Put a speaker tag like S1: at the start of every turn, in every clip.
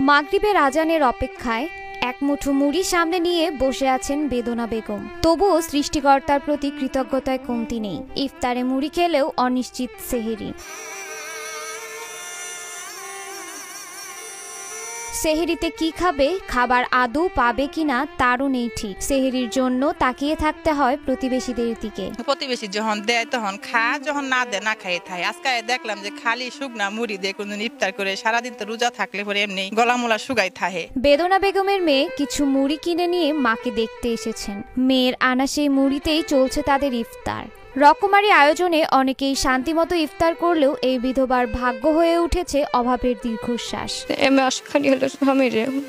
S1: মাগরিবের আজানের অপেক্ষায় এক মুঠো মুড়ি সামনে নিয়ে বসে আছেন বেদনা বেগম। তবুও সৃষ্টিকর্তার প্রতি কৃতজ্ঞতায় কমতি নেই। ইফতারে মুড়ি খেলেও অনিশ্চিত সেহেরি। সেহেরিতে কি খাবে, খাবার আদৌ পাবে কিনা তারও নেই ঠিক। সেহেরির জন্য তাকিয়ে থাকতে হয় প্রতিবেশীদের দিকে।
S2: প্রতিবেশী যখন দেয় তখন খা, যখন না দেয় না খাই থাই। আজকে দেখলাম যে খালি শুকনা মুড়ি দিয়ে কোনদিন ইফতার করে, সারাদিন তো রোজা থাকলে পরে এমনি গলামোলা শুকাই থাকে।
S1: বেদনা বেগমের মেয়ে কিছু মুড়ি কিনে নিয়ে মাকে দেখতে এসেছেন। মেয়ের আনা সেই মুড়িতেই চলছে তাদের ইফতার। রকমারি আয়োজনে অনেকেই শান্তিমতো ইফতার করলেও এই বিধবার ভাগ্য হয়ে উঠেছে অভাবের দীর্ঘশ্বাস।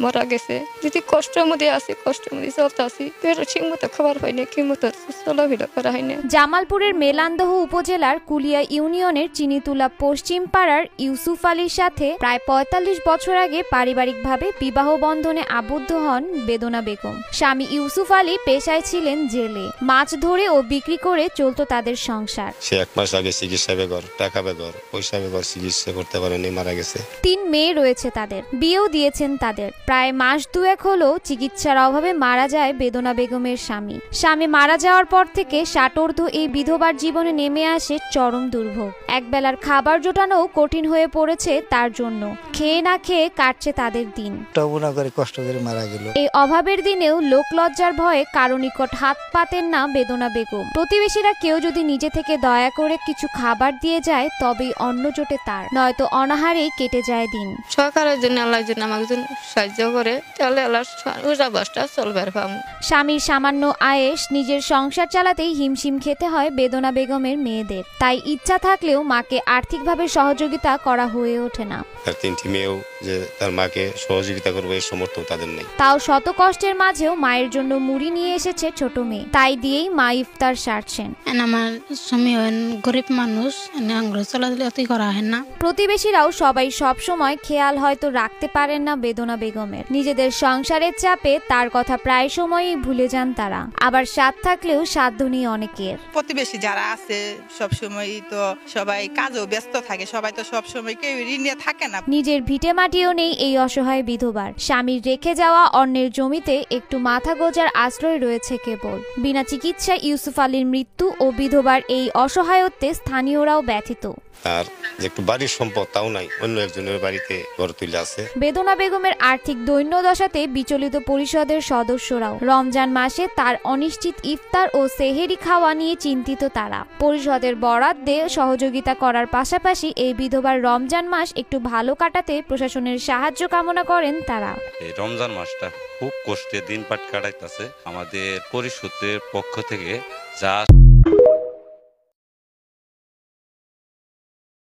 S3: মারা গেছে, যদি কষ্টের মধ্যে আছে, কষ্টের মধ্যে চলতে আসি, ঠিক মতো খাবার হয়নি, কি মতো চলাফেরা করা হয়নি।
S1: জামালপুরের মেলান্দহ উপজেলার কুলিয়া ইউনিয়নের চিনিতুলা পশ্চিম পাড়ার ইউসুফ আলীর সাথে প্রায় ৪৫ বছর আগে পারিবারিকভাবে বিবাহ বন্ধনে আবদ্ধ হন বেদনা বেগম। স্বামী ইউসুফ আলী পেশায় ছিলেন জেলে। মাছ ধরে ও বিক্রি করে চলত তাদের সংসার।
S4: সে ১ মাস আগে চিকিৎসা বেগর, টাকা বেগর, পয়সা বেগর, চিকিৎসা করতে পারেনি, মারা গেছে।
S1: ৩ মেয়ে রয়েছে তাদের, বিয়েও দিয়েছেন তাদের। প্রায় মাস দুয়েক হলো চিকিৎসার অভাবে মারা যায় বেদনা বেগমের স্বামী। স্বামী মারা যাওয়ার পর থেকে ষাটোর্ধ্ব এই বিধবার জীবনে নেমে আসে চরম দুর্ভোগ। একবেলার খাবার জোটানোও কঠিন হয়ে পড়েছে তার জন্য। খেয়ে না খেয়ে কাটছে তাদের দিন।
S5: কষ্ট করে মারা গেল।
S1: এই অভাবের দিনেও লোকলজ্জার ভয়ে কারো নিকট হাত পাতেন না বেদনা বেগম। প্রতিবেশীরা কেউ যদি নিজে থেকে দয়া করে কিছু খাবার দিয়ে যায় তবেই অন্ন জোটে তার, নয়তো অনাহারেই কেটে যায় দিন।
S3: সরকারের জন্য, আল্লাহর জন্য আমাকে সাহায্য করে, তাহলে আল্লাহ চলবে।
S1: স্বামীর সামান্য আয়েশ নিজের সংসার চালাতেই হিমশিম খেতে হয় বেদনা বেগমের মেয়েদের। তাই ইচ্ছা থাকলেও মাকে আর্থিকভাবে সহযোগিতা করা হয়ে ওঠে না।
S4: আর ৩টি মেয়েও যে তার মাকে সহযোগিতা করবে এই সমর্থ তাদের নেই।
S1: তাও শত কষ্টের মাঝেও মায়ের জন্য মুড়ি নিয়ে এসেছে ছোট মেয়ে। তাই দিয়েই মা ইফতার সারছেন।
S6: আমার স্বামী গরিব মানুষ, চলাচল করা হয় না।
S1: প্রতিবেশীরাও সবাই সব সময় খেয়াল হয়তো রাখতে পারেন না বেদনা বেগমের। নিজেদের সংসারের চাপে তার কথা প্রায় সময়ই ভুলে যান তারা। আবার স্বাদ থাকলেও সাধ্য নেই অনেকের।
S2: প্রতিবেশী যারা আছে সবসময় তো সবাই কাজেও ব্যস্ত থাকে, সবাই তো সবসময় কেউ ঋণে থাকে না।
S1: নিজের ভিটে মাটিও নেই এই অসহায় বিধবার। স্বামীর রেখে যাওয়া অন্যের জমিতে একটু মাথা গোজার আশ্রয় রয়েছে কেবল। বিনা চিকিৎসায় ইউসুফ আলীর মৃত্যু ও বিধবার এই অসহায়ত্বে স্থানীয়রাও ব্যথিত।
S4: তার যে একটু বাড়ির সম্পদ তাও নাই, অন্য একজনের বাড়িতে ঘর তুলে আছে।
S1: বেদনা বেগমের আর্থিক দৈন্যদশাতে বিচলিত পরিষদের সদস্যরাও। রমজান মাসে তার অনিশ্চিত ইফতার ও সেহেরি খাওয়া নিয়ে চিন্তিত তারা। পরিষদের বরাত দিয়ে সহযোগিতা করার পাশাপাশি এই বিধবার রমজান মাস একটু ভালো কাটাতে প্রশাসনের সাহায্য কামনা করেন তারা।
S7: এই রমজান মাসটা খুব কষ্টে দিন পাট কাটাইতেছে। আমাদের পরিষদের পক্ষ থেকে যা